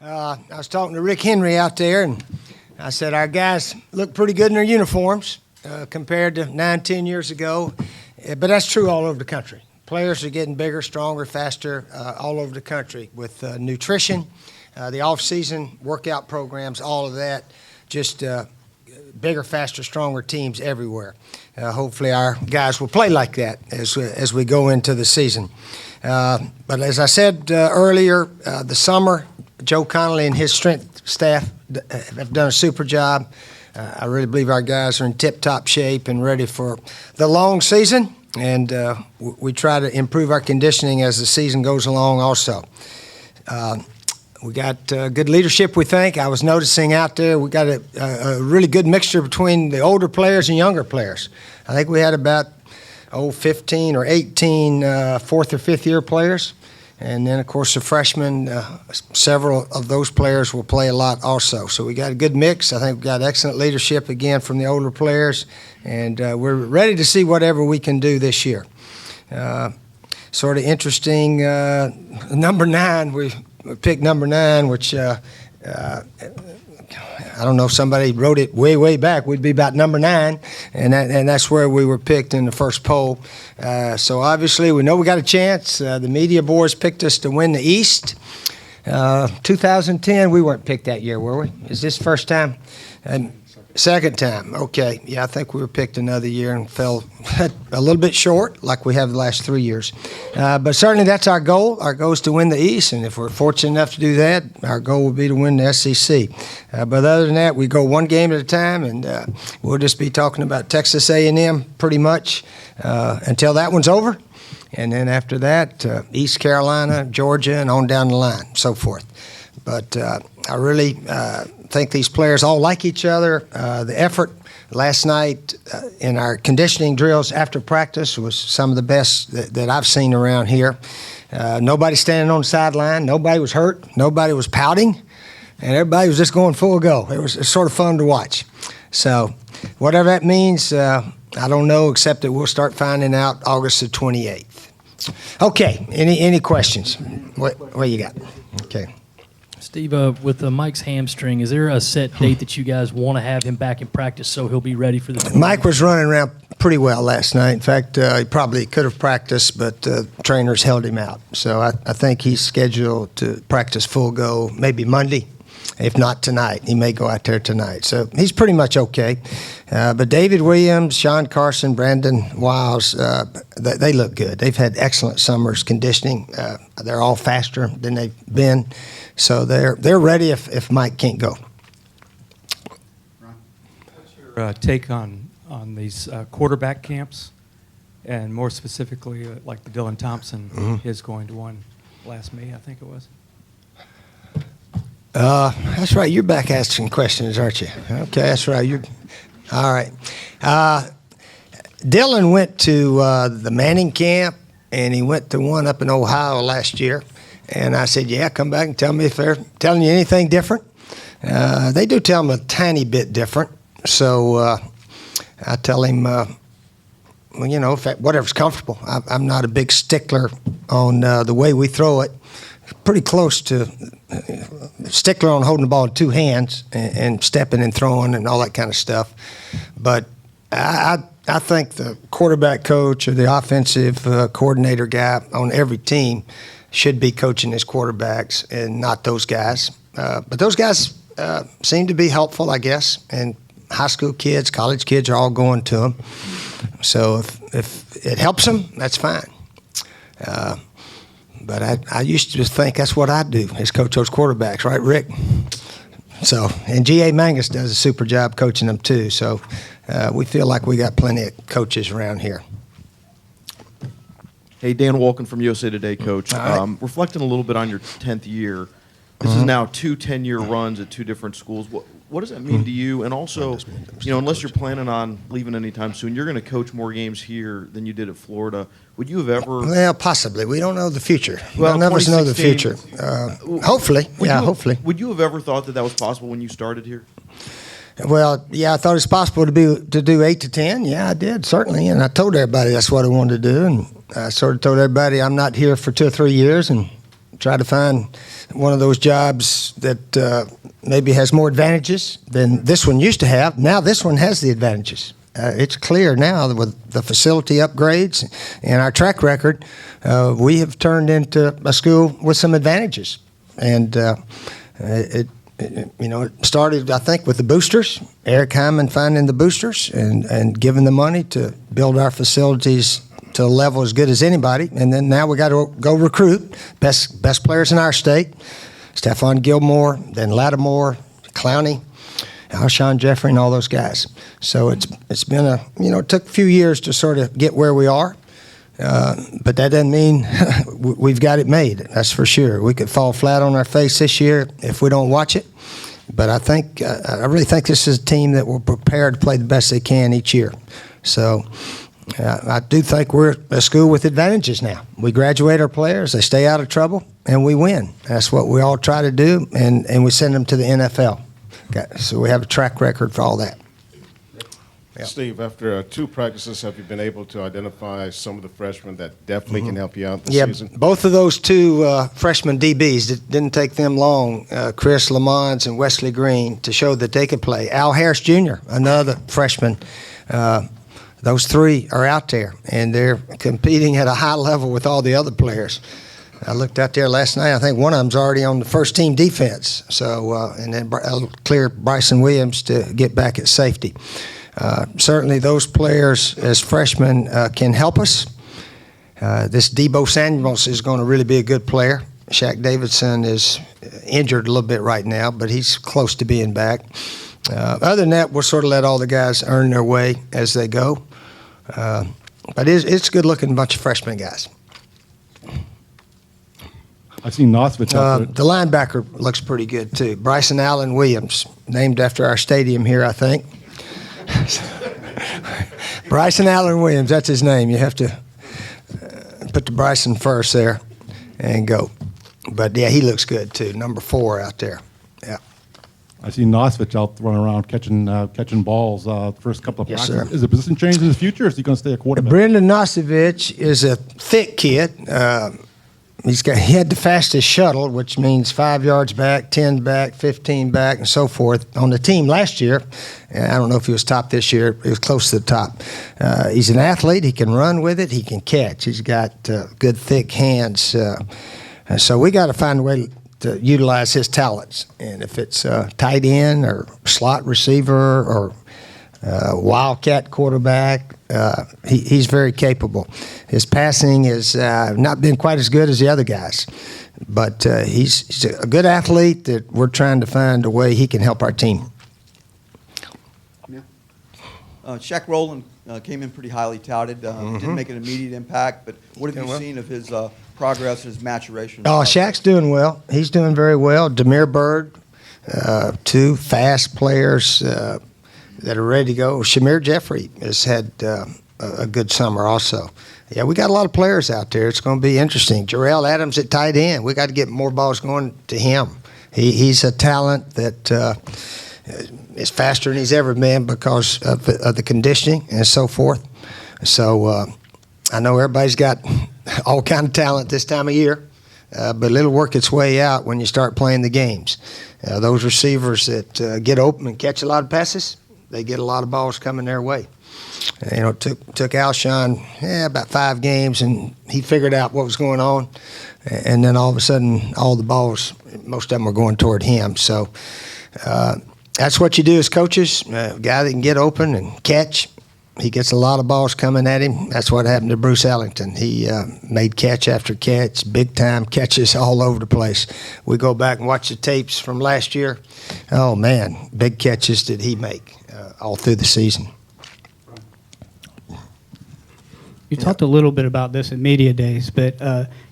I was talking to Rick Henry out there, and I said our guys look pretty good in their uniforms compared to 9, 10 years ago. But that's true all over the country. Players are getting bigger, stronger, faster all over the country with nutrition, the off-season workout programs, all of that, just bigger, faster, stronger teams everywhere. Hopefully our guys will play like that as we go into the season. But as I said earlier, the summer, Joe Connolly and his strength staff have done a super job. I really believe our guys are in tip-top shape and ready for the long season, and we try to improve our conditioning as the season goes along also. We got good leadership, we think. I was noticing out there we got a really good mixture between the older players and younger players. I think we had about 15 or 18 fourth or fifth year players. And then, of course, the freshmen, several of those players will play a lot also. So we got a good mix. I think we got excellent leadership again from the older players. And we're ready to see whatever we can do this year. Sort of interesting, number 9, we picked number 9, which I don't know if somebody wrote it way back. We'd be about number 9, and that's where we were picked in the first poll. So obviously we know we got a chance. The media boys picked us to win the East. 2010, we weren't picked that year, were we? Is this first time? Second time. Okay. Yeah, I think we were picked another year and fell a little bit short, like we have the last 3 years. But certainly that's our goal. Our goal is to win the East, and if we're fortunate enough to do that, our goal will be to win the SEC. But other than that, we go one game at a time, and we'll just be talking about Texas A&M pretty much until that one's over. And then after that, East Carolina, Georgia, and on down the line, so forth. But I really think these players all like each other. The effort last night in our conditioning drills after practice was some of the best that I've seen around here. Nobody standing on the sideline. Nobody was hurt. Nobody was pouting. And everybody was just going full go. It was sort of fun to watch. So whatever that means, I don't know, except that we'll start finding out August the 28th. Okay, any questions? What you got? Okay. Steve, with Mike's hamstring, is there a set date that you guys want to have him back in practice so he'll be ready for the tournament? Mike was running around pretty well last night. In fact, he probably could have practiced, but trainers held him out. So I think he's scheduled to practice full go maybe Monday. If not tonight, he may go out there tonight. So he's pretty much okay. But David Williams, Sean Carson, Brandon Wiles, they look good. They've had excellent summers conditioning. They're all faster than they've been. So they're ready if Mike can't go. What's your take on these quarterback camps, and more specifically like the Dylan Thompson is going to one last May, I think it was? That's right. You're back asking questions, aren't you? Okay, that's right. You're all right. Dylan went to the Manning camp, and he went to one up in Ohio last year. And I said, yeah, come back and tell me if they're telling you anything different. They do tell him a tiny bit different. So I tell him, well, you know, whatever's comfortable. I'm not a big stickler on the way we throw it. Pretty close to stickler on holding the ball in 2 hands and stepping and throwing and all that kind of stuff. But I think the quarterback coach or the offensive coordinator guy on every team should be coaching his quarterbacks and not those guys. But those guys seem to be helpful, I guess, and high school kids, college kids are all going to them. So if it helps them, that's fine. But I used to think that's what I'd do, is coach those quarterbacks, right, Rick? So, and G.A. Mangus does a super job coaching them too. So we feel like we got plenty of coaches around here. Hey, Dan Wolken from USA Today, Coach. Right. Reflecting a little bit on your 10th year, this is now 2 10-year runs at 2 different schools. What does that mean to you? And also, you know, unless you're planning on leaving anytime soon, you're going to coach more games here than you did at Florida. Would you have ever? Well, possibly. We don't know the future. Well, none of us know the future. Hopefully. Hopefully. Would you have ever thought that was possible when you started here? Well, yeah, I thought it was possible to do 8 to 10. Yeah, I did, certainly. And I told everybody that's what I wanted to do. And I sort of told everybody I'm not here for 2 or 3 years, and try to find one of those jobs that maybe has more advantages than this one used to have. Now this one has the advantages. It's clear now that with the facility upgrades and our track record, we have turned into a school with some advantages. And it started, I think, with the boosters. Eric Hyman finding the boosters and giving the money to build our facilities to a level as good as anybody. And then now we got to go recruit best players in our state. Stephon Gilmore, then Lattimore, Clowney, Alshon Jeffrey, and all those guys. So it's been it took a few years to sort of get where we are. But that doesn't mean we've got it made. That's for sure. We could fall flat on our face this year if we don't watch it. But I really think this is a team that will prepare to play the best they can each year. So I do think we're a school with advantages now. We graduate our players, they stay out of trouble, and we win. That's what we all try to do, and we send them to the NFL. So we have a track record for all that. Yep. Steve, after 2 practices, have you been able to identify some of the freshmen that definitely can help you out this season? Both of those 2 freshman DBs, it didn't take them long, Chris Lamons and Wesley Green, to show that they could play. Al Harris Jr., another freshman. Those 3 are out there, and they're competing at a high level with all the other players. I looked out there last night. I think one of them's already on the first-team defense. So, and then clear Bryson Williams to get back at safety. Certainly those players as freshmen can help us. This Debo Samuels is going to really be a good player. Shaq Davidson is injured a little bit right now, but he's close to being back. Other than that, we'll sort of let all the guys earn their way as they go. But it's a good-looking bunch of freshman guys. I've seen Nosvich out there. The linebacker looks pretty good, too. Bryson Allen Williams, named after our stadium here, I think. Bryson Allen Williams, that's his name. You have to put the Bryson first there and go. But, yeah, he looks good, too. Number 4 out there. Yeah. I see Nosvich out running around catching balls first couple of Yes, practices. sir. Is the position changed in the future, or is he going to stay a quarterback? Brendan Nosevich is a thick kid. He had the fastest shuttle, which means 5 yards back, 10 back, 15 back, and so forth on the team last year. And I don't know if he was top this year. He was close to the top. He's an athlete. He can run with it. He can catch. He's got good, thick hands. So we got to find a way to utilize his talents. And if it's tight end or slot receiver or wildcat quarterback, he's very capable. His passing has not been quite as good as the other guys, but he's a good athlete that we're trying to find a way he can help our team. Yeah. Shaq Rowland came in pretty highly touted. Didn't make an immediate impact, but what have you seen of his progress, his maturation? Oh, Shaq's doing well. He's doing very well. Demir Bird, 2 fast players that are ready to go. Shamir Jeffrey has had a good summer also. Yeah, we got a lot of players out there. It's going to be interesting. Jarrell Adams at tight end. We got to get more balls going to him. He's a talent that is faster than he's ever been because of the conditioning and so forth. So I know everybody's got all kind of talent this time of year, but it'll work its way out when you start playing the games. Those receivers that get open and catch a lot of passes, they get a lot of balls coming their way. It took Alshon about 5 games, and he figured out what was going on. And then all of a sudden, all the balls, most of them were going toward him. So that's what you do as coaches. A guy that can get open and catch, he gets a lot of balls coming at him. That's what happened to Bruce Ellington. He made catch after catch, big-time catches all over the place. We go back and watch the tapes from last year. Oh, man, big catches did he make all through the season. You talked a little bit about this in media days, but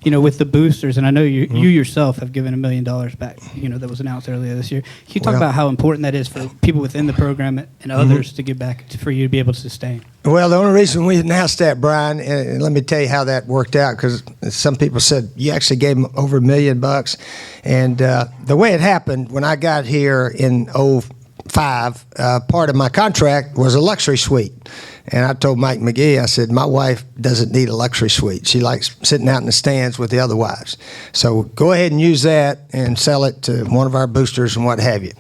with the boosters, and I know you yourself have given $1 million back. That was announced earlier this year. Can you talk about how important that is for people within the program and others to give back for you to be able to sustain? Well, the only reason we announced that, Brian, and let me tell you how that worked out, because some people said you actually gave them over $1 million, and the way it happened when I got here in 5, part of my contract was a luxury suite. And I told Mike McGee, I said, my wife doesn't need a luxury suite. She likes sitting out in the stands with the other wives. So go ahead and use that and sell it to one of our boosters and what have you.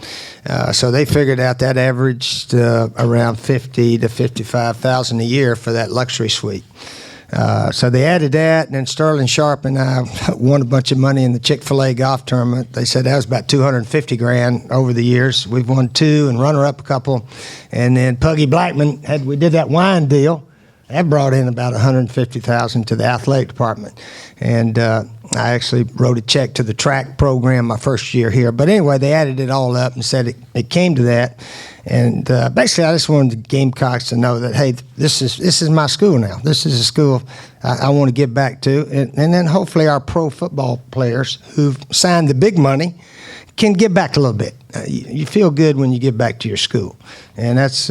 So they figured out that averaged around $50,000 to $55,000 a year for that luxury suite. So they added that, and then Sterling Sharp and I won a bunch of money in the Chick-fil-A golf tournament. They said that was about $250,000 over the years. We've won 2 and runner-up a couple. And then Puggy Blackman, we did that wine deal. That brought in about $150,000 to the athletic department. And I actually wrote a check to the track program my first year here. But anyway, they added it all up and said it came to that. And basically, I just wanted the Gamecocks to know that, hey, this is my school now. This is a school I want to give back to. And then hopefully our pro football players who've signed the big money can give back a little bit. You feel good when you give back to your school. And that's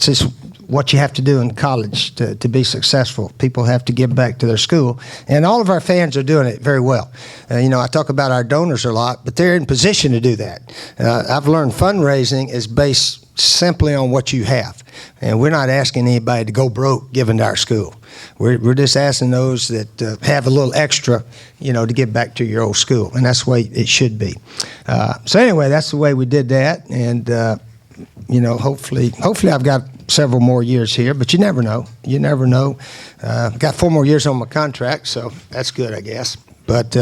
just what you have to do in college to be successful. People have to give back to their school. And all of our fans are doing it very well. I talk about our donors a lot, but they're in position to do that. I've learned fundraising is based simply on what you have. And we're not asking anybody to go broke giving to our school. We're just asking those that have a little extra, to give back to your old school. And that's the way it should be. So anyway, that's the way we did that. And, hopefully I've got several more years here, but you never know. I've got 4 more years on my contract, so that's good, I guess. But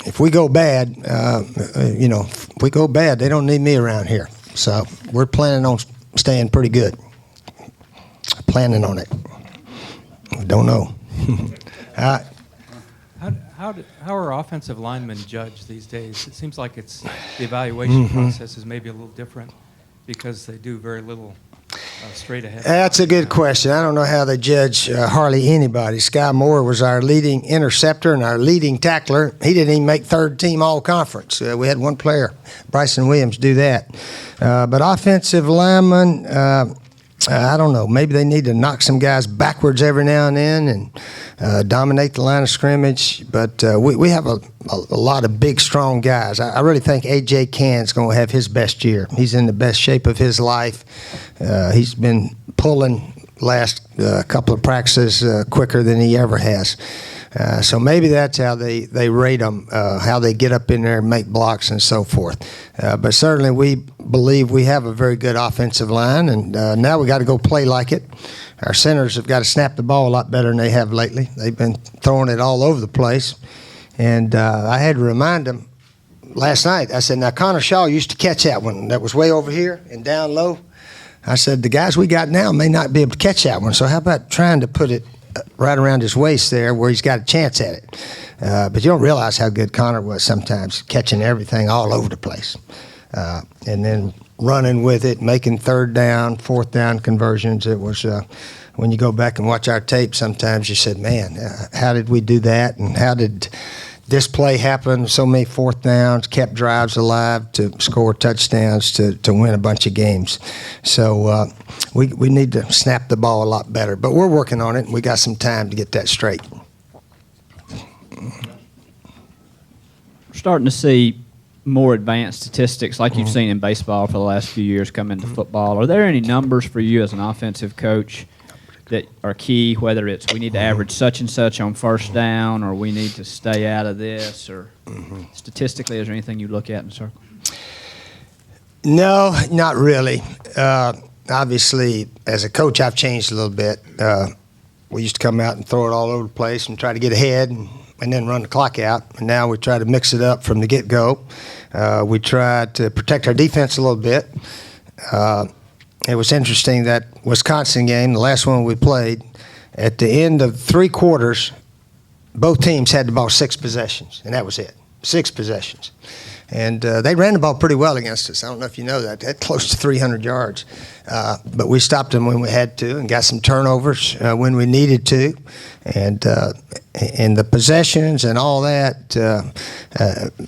if we go bad, if we go bad, they don't need me around here. So we're planning on staying pretty good. Planning on it. Don't know. How are offensive linemen judged these days? It seems like the evaluation process is maybe a little different because they do very little straight ahead. That's a good question. I don't know how they judge hardly anybody. Sky Moore was our leading interceptor and our leading tackler. He didn't even make third team all-conference. We had one player, Bryson Williams, do that. But offensive linemen, I don't know. Maybe they need to knock some guys backwards every now and then and dominate the line of scrimmage. But we have a lot of big, strong guys. I really think A.J. Cann's going to have his best year. He's in the best shape of his life. He's been pulling last couple of practices quicker than he ever has. So maybe that's how they rate them, how they get up in there and make blocks and so forth. But certainly we believe we have a very good offensive line, and now we got to go play like it. Our centers have got to snap the ball a lot better than they have lately. They've been throwing it all over the place. And I had to remind them last night. I said, now Connor Shaw used to catch that one that was way over here and down low. I said, the guys we got now may not be able to catch that one, so how about trying to put it right around his waist there where he's got a chance at it. But you don't realize how good Connor was sometimes, catching everything all over the place. And then running with it, making third down, fourth down conversions. It was, when you go back and watch our tape, sometimes you said, man, how did we do that? And how did this play happen? So many fourth downs, kept drives alive to score touchdowns to win a bunch of games. So we need to snap the ball a lot better. But we're working on it, and we got some time to get that straight. We're starting to see more advanced statistics like you've seen in baseball for the last few years come into football. Are there any numbers for you as an offensive coach that are key, whether it's we need to average such and such on first down or we need to stay out of this, or statistically, is there anything you look at in the circle? No, not really. Obviously, as a coach, I've changed a little bit. We used to come out and throw it all over the place and try to get ahead and then run the clock out. And now we try to mix it up from the get-go. We try to protect our defense a little bit. It was interesting, that Wisconsin game, the last one we played, at the end of 3 quarters, both teams had the ball 6 possessions, and that was it, 6 possessions. And they ran the ball pretty well against us. I don't know if you know that. They had close to 300 yards. But we stopped them when we had to and got some turnovers when we needed to. And the possessions and all that,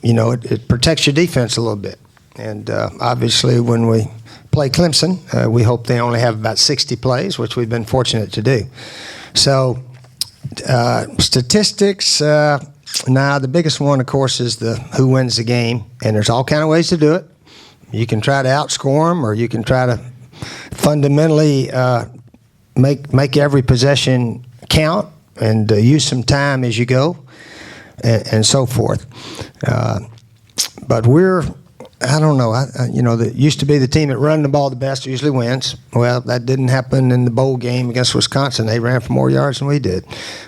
it protects your defense a little bit. And obviously when we play Clemson, we hope they only have about 60 plays, which we've been fortunate to do. So statistics, Now, the biggest one, of course, is the who wins the game, and there's all kind of ways to do it. You can try to outscore them, or you can try to fundamentally make every possession count and use some time as you go, and so forth. But I don't know. That used to be the team that run the ball the best usually wins. Well, that didn't happen in the bowl game against Wisconsin. They ran for more yards than we did.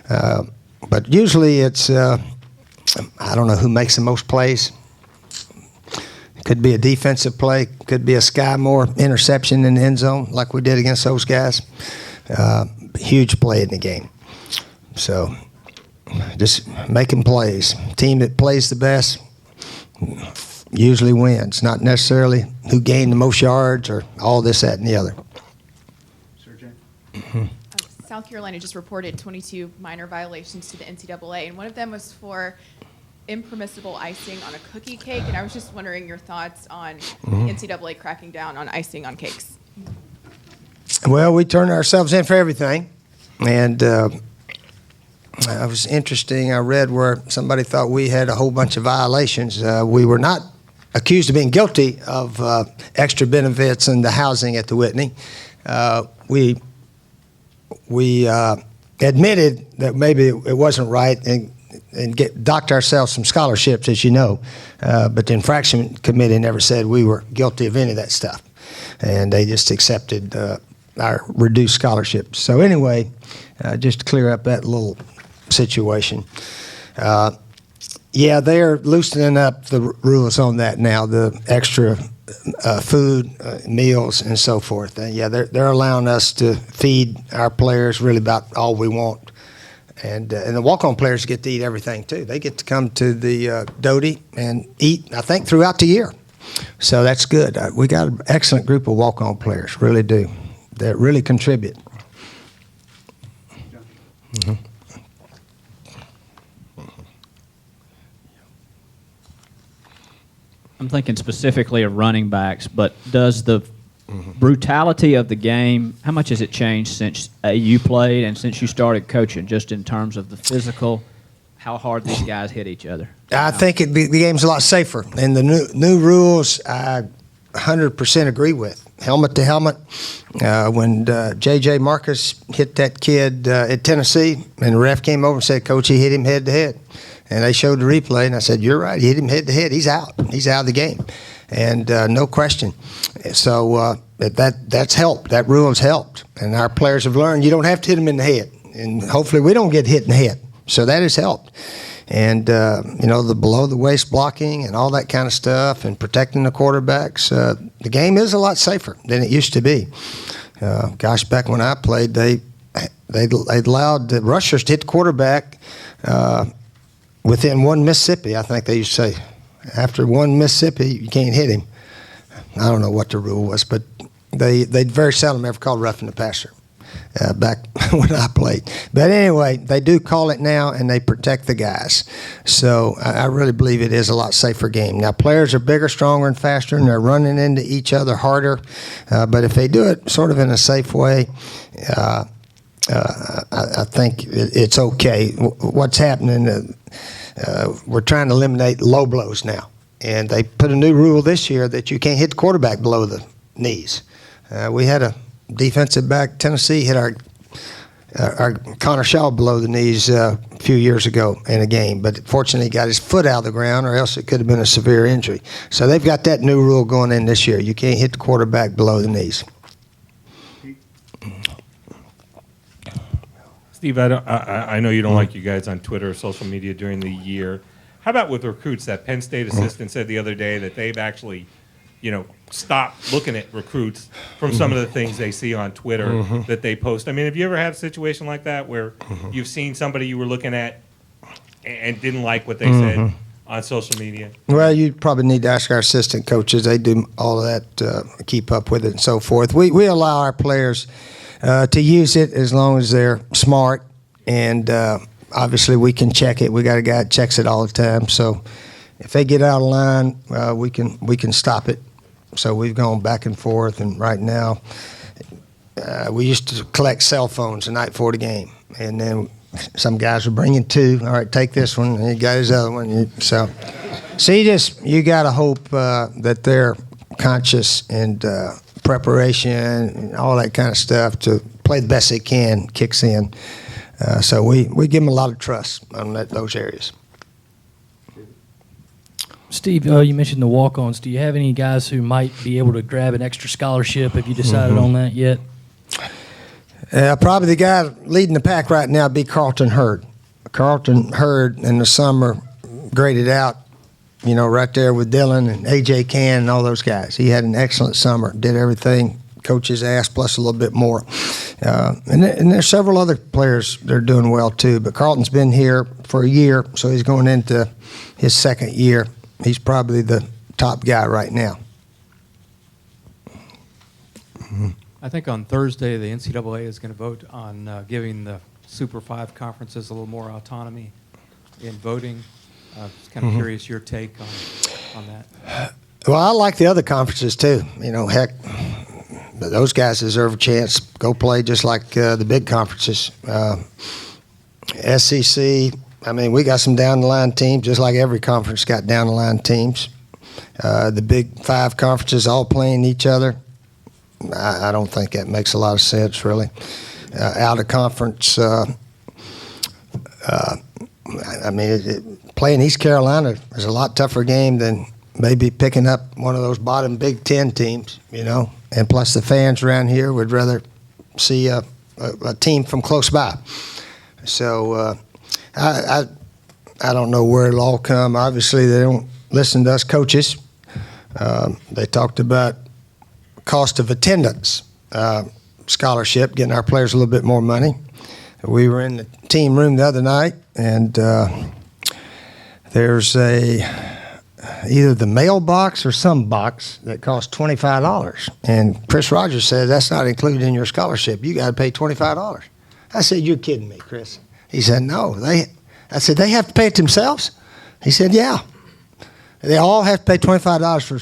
But usually it's, I don't know who makes the most plays. Could be a defensive play. Could be a Sky Moore interception in the end zone like we did against those guys. Huge play in the game. So just making plays. Team that plays the best usually wins, not necessarily who gained the most yards or all this, that, and the other. South Carolina just reported 22 minor violations to the NCAA, and one of them was for impermissible icing on a cookie cake, and I was just wondering your thoughts on NCAA cracking down on icing on cakes. Well, we turn ourselves in for everything, and it was interesting. I read where somebody thought we had a whole bunch of violations. We were not accused of being guilty of extra benefits and the housing at the Whitney. We admitted that maybe it wasn't right and docked ourselves some scholarships, as you know. But the infraction committee never said we were guilty of any of that stuff. And they just accepted our reduced scholarships. So anyway, just to clear up that little situation. Yeah, they're loosening up the rules on that now, the extra food, meals, and so forth. And yeah, they're allowing us to feed our players really about all we want. And the walk-on players get to eat everything, too. They get to come to the Doty and eat, I think, throughout the year. So that's good. We got an excellent group of walk-on players, really do, that really contribute. Mm-hmm. I'm thinking specifically of running backs, but does the brutality of the game, how much has it changed since you played and since you started coaching, just in terms of the physical, how hard these guys hit each other? I think the game's a lot safer. And the new rules, I 100% agree with. Helmet to helmet. When J.J. Marcus hit that kid at Tennessee, and the ref came over and said, Coach, he hit him head to head. And they showed the replay, and I said, you're right. He hit him head to head. He's out. He's out of the game. And no question. So that's helped. That rule has helped. And our players have learned you don't have to hit them in the head. And hopefully we don't get hit in the head. So that has helped. And, the below-the-waist blocking and all that kind of stuff and protecting the quarterbacks, the game is a lot safer than it used to be. Back when I played, they allowed the rushers to hit the quarterback within one Mississippi, I think they used to say. After one Mississippi, you can't hit him. I don't know what the rule was, but they very seldom ever called roughing the passer back when I played. But anyway, they do call it now, and they protect the guys. So I really believe it is a lot safer game. Now, players are bigger, stronger, and faster, and they're running into each other harder. But if they do it sort of in a safe way, I think it's okay. What's happening, we're trying to eliminate low blows now. And they put a new rule this year that you can't hit the quarterback below the knees. We had a defensive back, Tennessee, hit our Connor Shaw below the knees a few years ago in a game. But fortunately, he got his foot out of the ground, or else it could have been a severe injury. So they've got that new rule going in this year. You can't hit the quarterback below the knees. Steve, I know you don't like you guys on Twitter or social media during the year. How about with recruits? That Penn State assistant said the other day that they've actually, stopped looking at recruits from some of the things they see on Twitter that they post. I mean, have you ever had a situation like that where you've seen somebody you were looking at and didn't like what they said on social media? Well, you probably need to ask our assistant coaches. They do all of that, keep up with it and so forth. We allow our players to use it as long as they're smart, and obviously we can check it. We got a guy that checks it all the time. So if they get out of line, we can stop it. So we've gone back and forth, and right now we used to collect cell phones the night before the game, and then Some guys are bringing 2. All right, take this one. And he got his other one. So you got to hope that they're conscious and preparation and all that kind of stuff to play the best they can kicks in. So we give them a lot of trust on those areas. Steve, you mentioned the walk-ons. Do you have any guys who might be able to grab an extra scholarship? Have you decided on that yet? Probably the guy leading the pack right now would be Carlton Hurd. Carlton Hurd in the summer graded out, right there with Dylan and A.J. Can and all those guys. He had an excellent summer, did everything coaches asked, plus a little bit more. And there's several other players that are doing well too, but Carlton's been here for a year, so he's going into his second year. He's probably the top guy right now. I think on Thursday, the NCAA is going to vote on giving the Super 5 conferences a little more autonomy in voting. Just kind of curious your take on that. Well, I like the other conferences too. Heck, those guys deserve a chance. Go play just like the big conferences. SEC, we got some down-the-line teams, just like every conference got down-the-line teams. The big 5 conferences all playing each other. I don't think that makes a lot of sense, really. Out of conference, playing East Carolina is a lot tougher game than maybe picking up one of those bottom Big Ten teams, And plus the fans around here would rather see a team from close by. So I don't know where it'll all come. Obviously, they don't listen to us coaches. They talked about cost of attendance scholarship, getting our players a little bit more money. We were in the team room the other night, and there's either the mailbox or some box that costs $25. And Chris Rogers said, that's not included in your scholarship. You got to pay $25. I said, you're kidding me, Chris. He said, no. I said, they have to pay it themselves? He said, yeah. They all have to pay $25 for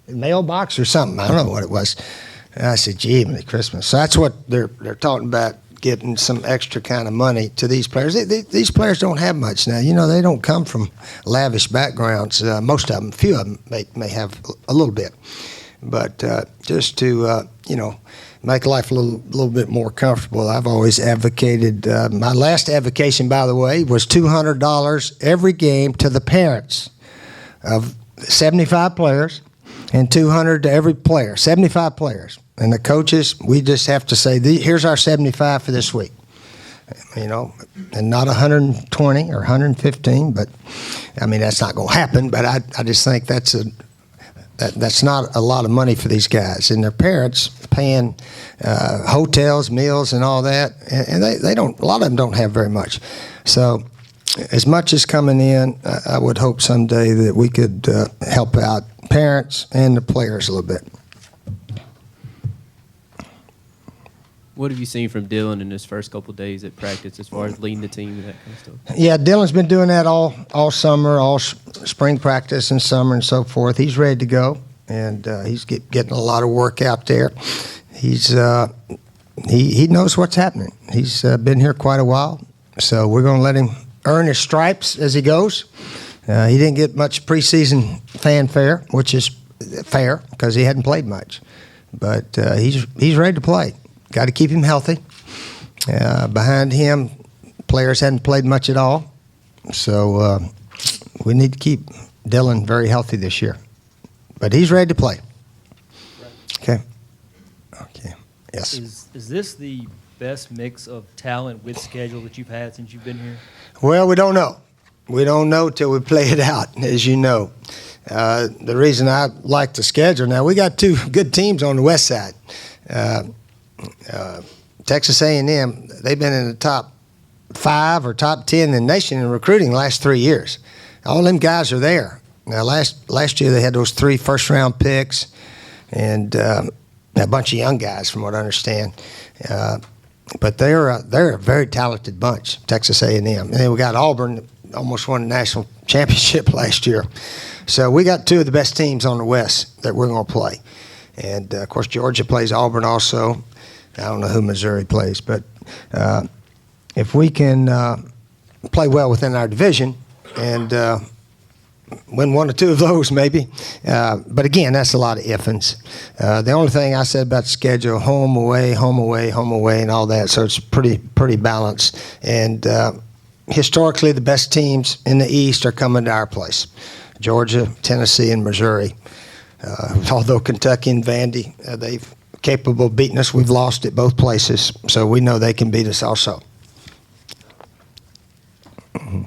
a mailbox or something. I don't know what it was. And I said, gee, Merry Christmas. So that's what they're talking about, getting some extra kind of money to these players. These players don't have much now. They don't come from lavish backgrounds. Most of them, a few of them may have a little bit. But just to, make life a little bit more comfortable, I've always advocated, my last advocation, by the way, was $200 every game to the parents of 75 players and $200 to every player, 75 players. And the coaches, we just have to say, here's our 75 for this week. And not 120 or 115, but that's not going to happen. But I just think that's not a lot of money for these guys, and their parents paying hotels, meals, and all that, and they don't. A lot of them don't have very much. So, as much as coming in, I would hope someday that we could help out parents and the players a little bit. What have you seen from Dylan in his first couple of days at practice as far as leading the team and that kind of stuff? Yeah, Dylan's been doing that all summer, all spring practice and summer and so forth. He's ready to go, and he's getting a lot of work out there. He's he knows what's happening. He's been here quite a while, so we're going to let him earn his stripes as he goes. He didn't get much preseason fanfare, which is fair because he hadn't played much, but he's ready to play. Got to keep him healthy. Behind him, players hadn't played much at all. So we need to keep Dylan very healthy this year. But he's ready to play. Okay. Yes. Is this the best mix of talent with schedule that you've had since you've been here? Well, we don't know. We don't know till we play it out, as you know. The reason I like the schedule, now we got 2 good teams on the west side. Texas A&M, they've been in the top 5 or top 10 in the nation in recruiting the last 3 years. All them guys are there. Now, last year they had those 3 first-round picks and a bunch of young guys, from what I understand. But they're a very talented bunch, Texas A&M. And then we got Auburn, that almost won the national championship last year. So we got 2 of the best teams on the west that we're going to play. And, of course, Georgia plays Auburn also. I don't know who Missouri plays, but if we can play well within our division and win one or two of those maybe. But again, that's a lot of ifs. The only thing I said about the schedule, home, away, home, away, home, away, and all that, so it's pretty balanced. And historically, the best teams in the East are coming to our place. Georgia, Tennessee, and Missouri. Although Kentucky and Vandy, they've capable of beating us, we've lost at both places, so we know they can beat us also.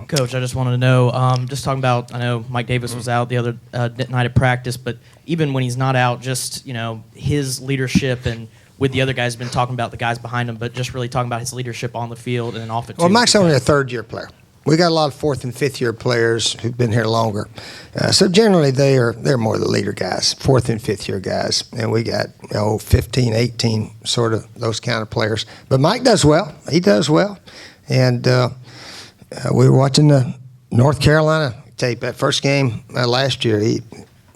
Coach, I just wanted to know, just talking about, I know Mike Davis was out the other night of practice, but even when he's not out, just, his leadership and with the other guys, been talking about the guys behind him, but just really talking about his leadership on the field and off it too. Well, Mike's only a third-year player. We got a lot of fourth and fifth year players who've been here longer, so generally they're more the leader guys, fourth and fifth year guys, and we got 15, 18 sort of those kind of players. But Mike does well. He does well, and we were watching the North Carolina tape. That first game last year, he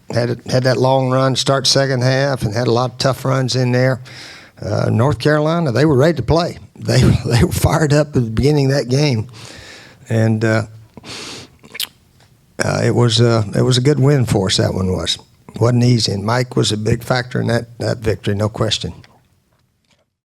had that long run, start second half, and had a lot of tough runs in there. North Carolina, they were ready to play. They were fired up at the beginning of that game. And it was a good win for us. That one wasn't easy, and Mike was a big factor in that victory, no question.